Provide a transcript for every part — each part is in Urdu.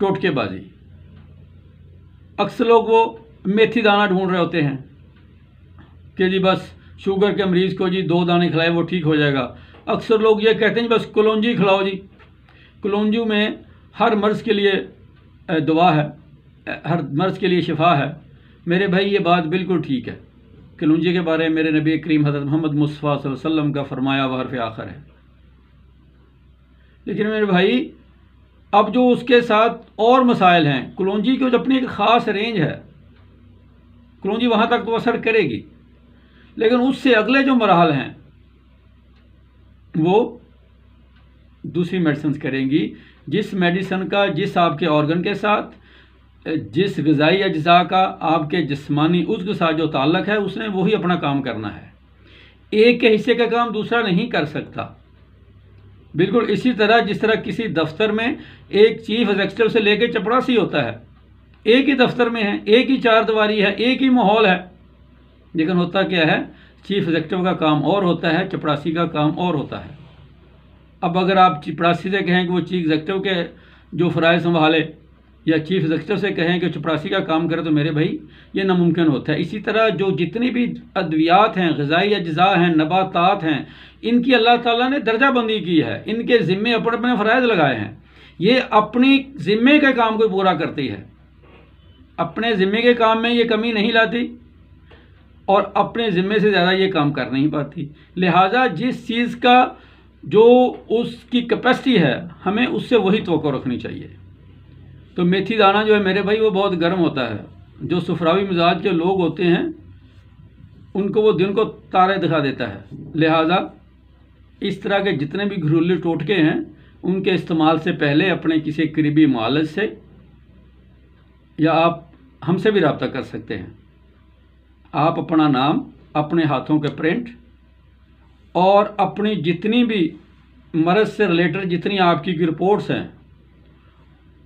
ٹوٹکے بازی. اکثر لوگ وہ میتھی دانہ ڈھونڈ رہے ہوتے ہیں کہ جی بس شوگر کے مریض کو جی 2 دانے کھلائے وہ ٹھیک ہو جائے گا. اکثر لوگ یہ کہتے ہیں بس کلونجی کھلاؤ جی. کلونجی میں ہر مرض کے لیے دوا ہے، ہر مرض کے لیے شفا ہے. میرے بھائی یہ بات بالکل ٹھیک ہے. کلونجی کے بارے میں میرے نبی کریم حضرت محمد مصطفیٰ صلی اللہ علیہ وسلم کا فرمایا وہ حرف آخر ہے. لیکن میرے بھائی اب جو اس کے ساتھ اور مسائل ہیں، کلونجی کی جو اپنی ایک خاص رینج ہے، کلونجی وہاں تک تو اثر کرے گی، لیکن اس سے اگلے جو مراحل ہیں وہ دوسری میڈیسنز کریں گی. جس میڈیسن کا جس آپ کے آرگن کے ساتھ، جس غذائی اجزاء کا آپ کے جسمانی عضو کے ساتھ جو تعلق ہے، اس نے وہی اپنا کام کرنا ہے. ایک کے حصے کا کام دوسرا نہیں کر سکتا. بالکل اسی طرح جس طرح کسی دفتر میں ایک چیف ایگزیکٹو سے لے کے چپڑاسی ہوتا ہے، ایک ہی دفتر میں ہے، ایک ہی چار دیواری ہے، ایک ہی ماحول ہے، لیکن ہوتا کیا ہے، چیف ایگزیکٹو کا کام اور ہوتا ہے، چپڑاسی کا کام اور ہوتا ہے. اب اگر آپ چپڑاسی سے کہیں کہ وہ چیف ایگزیکٹو کے جو فرائض سنبھالے، یا چیف ایگزیکٹو سے کہیں کہ چپڑاسی کا کام کرے، تو میرے بھائی یہ ناممکن ہوتا ہے. اسی طرح جو جتنی بھی ادویات ہیں، غذائی اجزاء ہیں، نباتات ہیں، ان کی اللہ تعالیٰ نے درجہ بندی کی ہے. ان کے ذمے اپنے اپنے فرائض لگائے ہیں. یہ اپنی ذمے کے کام کو پورا کرتی ہے، اپنے ذمے کے کام میں یہ کمی نہیں لاتی اور اپنے ذمے سے زیادہ یہ کام کر نہیں پاتی. لہٰذا جس چیز کا جو اس کی کیپیسٹی ہے، ہمیں اس سے وہی توقع رکھنی چاہیے. تو میتھی دانہ جو ہے میرے بھائی وہ بہت گرم ہوتا ہے. جو سفراوی مزاج کے لوگ ہوتے ہیں ان کو وہ دن کو تارے دکھا دیتا ہے. لہٰذا اس طرح کے جتنے بھی گھریلو ٹوٹکے ہیں ان کے استعمال سے پہلے اپنے کسی قریبی معالج سے، یا آپ ہم سے بھی رابطہ کر سکتے ہیں. آپ اپنا نام، اپنے ہاتھوں کے پرنٹ اور اپنی جتنی بھی مرض سے ریلیٹڈ جتنی آپ کی رپورٹس ہیں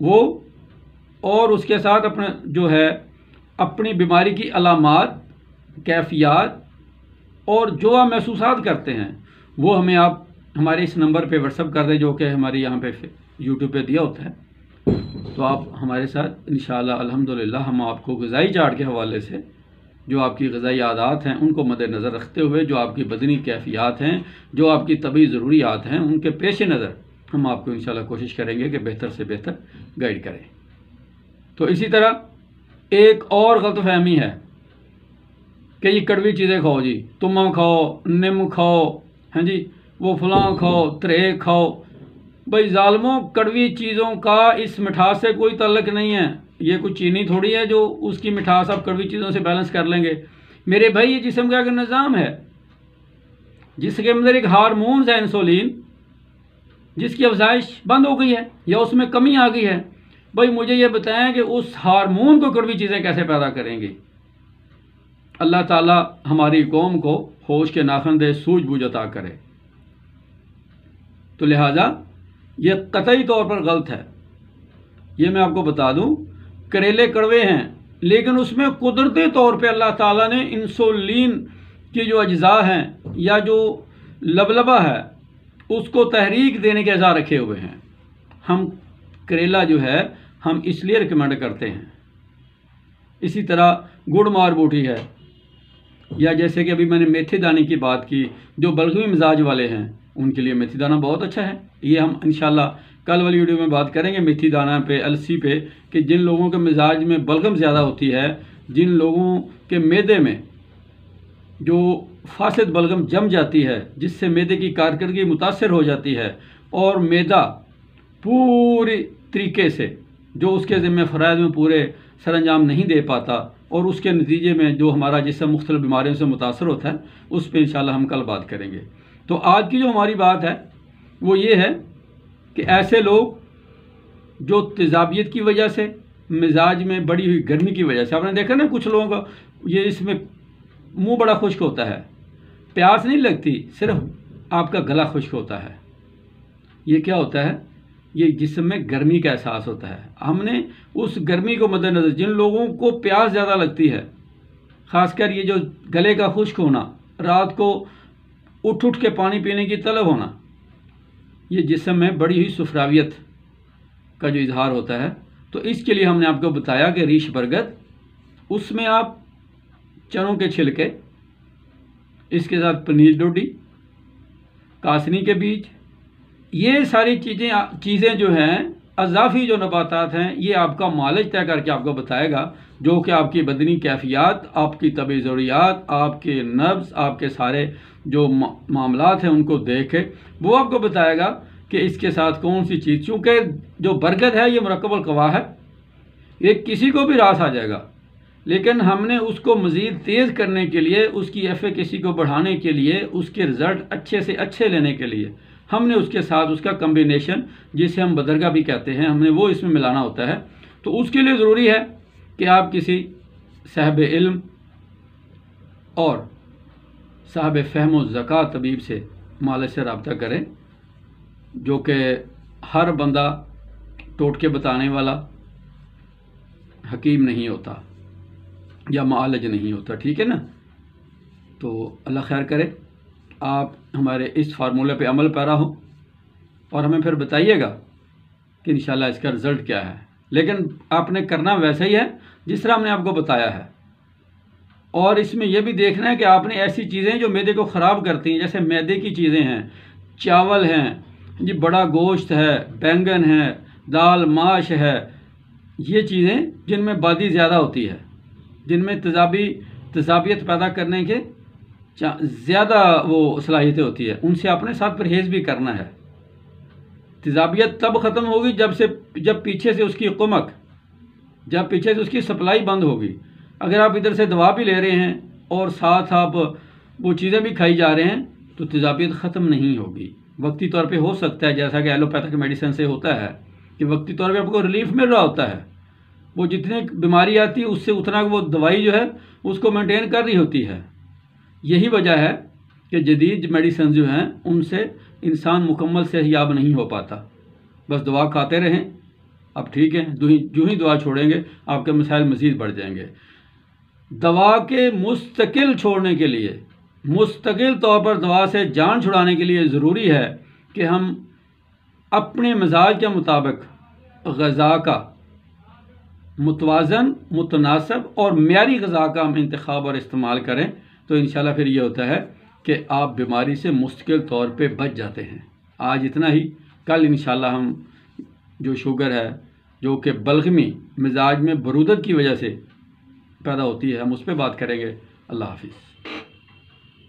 وہ، اور اس کے ساتھ اپنے جو ہے اپنی بیماری کی علامات، کیفیات اور جو آپ محسوسات کرتے ہیں وہ ہمیں آپ ہمارے اس نمبر پہ واٹس ایپ کر دیں، جو کہ ہماری یہاں پہ یوٹیوب پہ دیا ہوتا ہے. تو آپ ہمارے ساتھ انشاءاللہ الحمدللہ ہم آپ کو غذائی چارٹ کے حوالے سے جو آپ کی غذائی عادات ہیں ان کو مد نظر رکھتے ہوئے، جو آپ کی بدنی کیفیات ہیں، جو آپ کی طبی ضروریات ہیں، ان کے پیش نظر ہم آپ کو انشاءاللہ کوشش کریں گے کہ بہتر سے بہتر گائیڈ کریں. تو اسی طرح ایک اور غلط فہمی ہے کہ یہ کڑوی چیزیں کھاؤ جی، تمہ کھاؤ، نم کھاؤ، ہاں جی وہ فلاں کھاؤ، تریک کھاؤ. بھائی ظالموں، کڑوی چیزوں کا اس مٹھاس سے کوئی تعلق نہیں ہے. یہ کوئی چینی تھوڑی ہے جو اس کی مٹھاس آپ کڑوی چیزوں سے بیلنس کر لیں گے. میرے بھائی یہ جسم کا ایک نظام ہے جس کے اندر ایک ہارمونز ہے انسولین، جس کی افزائش بند ہو گئی ہے یا اس میں کمی آ گئی ہے. بھائی مجھے یہ بتائیں کہ اس ہارمون کو کڑوی چیزیں کیسے پیدا کریں گی؟ اللہ تعالیٰ ہماری قوم کو ہوش کے ناخن دے، سوجھ بوجھ عطا کرے. تو لہٰذا یہ قطعی طور پر غلط ہے. یہ میں آپ کو بتا دوں، کریلے کڑوے ہیں لیکن اس میں قدرتی طور پہ اللہ تعالیٰ نے انسولین کی جو اجزاء ہیں یا جو لبلبہ ہے اس کو تحریک دینے کے اجزاء رکھے ہوئے ہیں. ہم کریلا جو ہے ہم اس لیے ریکمینڈ کرتے ہیں. اسی طرح گڑ مار بوٹی ہے، یا جیسے کہ ابھی میں نے میتھی دانے کی بات کی، جو بلغمی مزاج والے ہیں ان کے لیے میتھی دانہ بہت اچھا ہے. یہ ہم انشاءاللہ کل والی ویڈیو میں بات کریں گے میتھی دانہ پہ، السی پہ، کہ جن لوگوں کے مزاج میں بلغم زیادہ ہوتی ہے، جن لوگوں کے معدے میں جو فاسد بلغم جم جاتی ہے جس سے معدے کی کارکردگی متاثر ہو جاتی ہے اور معدہ پوری طریقے سے جو اس کے ذمہ فرائض میں پورے سر انجام نہیں دے پاتا اور اس کے نتیجے میں جو ہمارا جسم مختلف بیماریوں سے متاثر ہوتا ہے، اس پہ انشاءاللہ ہم کل بات کریں گے. تو آج کی جو ہماری بات ہے وہ یہ ہے کہ ایسے لوگ جو تیزابیت کی وجہ سے، مزاج میں بڑی ہوئی گرمی کی وجہ سے، آپ نے دیکھا نا کچھ لوگوں کا یہ اس میں منہ بڑا خشک ہوتا ہے، پیاس نہیں لگتی، صرف آپ کا گلا خشک ہوتا ہے. یہ کیا ہوتا ہے؟ یہ جسم میں گرمی کا احساس ہوتا ہے. ہم نے اس گرمی کو مد نظر، جن لوگوں کو پیاس زیادہ لگتی ہے، خاص کر یہ جو گلے کا خشک ہونا، رات کو اٹھ کے پانی پینے کی طلب ہونا، یہ جسم میں بڑی ہوئی سفراویت کا جو اظہار ہوتا ہے تو اس کے لیے ہم نے آپ کو بتایا کہ ریش برگد، اس میں آپ چنوں کے چھلکے، اس کے ساتھ پنیر ڈوڈی، کاسنی کے بیج، یہ ساری چیزیں جو ہیں اضافی جو نباتات ہیں، یہ آپ کا معالج طے کر کے آپ کو بتائے گا، جو کہ آپ کی بدنی کیفیات، آپ کی طبی ضروریات، آپ کے نبض، آپ کے سارے جو معاملات ہیں ان کو دیکھ کے وہ آپ کو بتائے گا کہ اس کے ساتھ کون سی چیز، چونکہ جو برگد ہے یہ مرکب القوا ہے، یہ کسی کو بھی راس آ جائے گا، لیکن ہم نے اس کو مزید تیز کرنے کے لیے، اس کی ایفیکیسی کو بڑھانے کے لیے، اس کے رزلٹ اچھے سے اچھے لینے کے لیے ہم نے اس کے ساتھ اس کا کمبینیشن، جسے ہم بدرگا بھی کہتے ہیں، ہم نے وہ اس میں ملانا ہوتا ہے۔ تو اس کے لیے ضروری ہے کہ آپ کسی صاحب علم اور صاحب فہم و ذکا طبیب سے، معالج سے رابطہ کریں، جو کہ ہر بندہ ٹوٹکے بتانے والا حکیم نہیں ہوتا یا معالج نہیں ہوتا، ٹھیک ہے نا؟ تو اللہ خیر کرے، آپ ہمارے اس فارمولے پہ عمل پیرا ہو اور ہمیں پھر بتائیے گا کہ انشاءاللہ اس کا رزلٹ کیا ہے، لیکن آپ نے کرنا ویسا ہی ہے جس طرح ہم نے آپ کو بتایا ہے، اور اس میں یہ بھی دیکھنا ہے کہ آپ نے ایسی چیزیں جو معدے کو خراب کرتی ہیں، جیسے معدے کی چیزیں ہیں، چاول ہیں جی، بڑا گوشت ہے، بینگن ہے، دال ماش ہے، یہ چیزیں جن میں بادی زیادہ ہوتی ہے، جن میں تیزابیت پیدا کرنے کے زیادہ وہ صلاحیتیں ہوتی ہے، ان سے اپنے ساتھ پرہیز بھی کرنا ہے۔ تیزابیت تب ختم ہوگی جب پیچھے سے اس کی قمک، جب پیچھے سے اس کی سپلائی بند ہوگی۔ اگر آپ ادھر سے دوا بھی لے رہے ہیں اور ساتھ آپ وہ چیزیں بھی کھائی جا رہے ہیں تو تیزابیت ختم نہیں ہوگی۔ وقتی طور پہ ہو سکتا ہے، جیسا کہ ایلوپیتھک میڈیسن سے ہوتا ہے کہ وقتی طور پہ آپ کو ریلیف مل رہا ہوتا ہے، وہ جتنے بیماری آتی ہے اس سے اتنا وہ دوائی جو ہے اس کو مینٹین کر رہی ہوتی ہے۔ یہی وجہ ہے کہ جدید میڈیسن جو ہیں ان سے انسان مکمل صحت یاب نہیں ہو پاتا، بس دوا کھاتے رہیں، اب ٹھیک ہے، جو ہی دوا چھوڑیں گے آپ کے مسائل مزید بڑھ جائیں گے۔ دوا کے مستقل چھوڑنے کے لیے، مستقل طور پر دوا سے جان چھڑانے کے لیے ضروری ہے کہ ہم اپنے مزاج کے مطابق غذا کا متوازن، متناسب اور معیاری غذا کا ہم انتخاب اور استعمال کریں، تو انشاءاللہ پھر یہ ہوتا ہے کہ آپ بیماری سے مستقل طور پہ بچ جاتے ہیں۔ آج اتنا ہی، کل انشاءاللہ ہم جو شوگر ہے، جو کہ بلغمی مزاج میں برودت کی وجہ سے پیدا ہوتی ہے، ہم اس پہ بات کریں گے۔ اللہ حافظ۔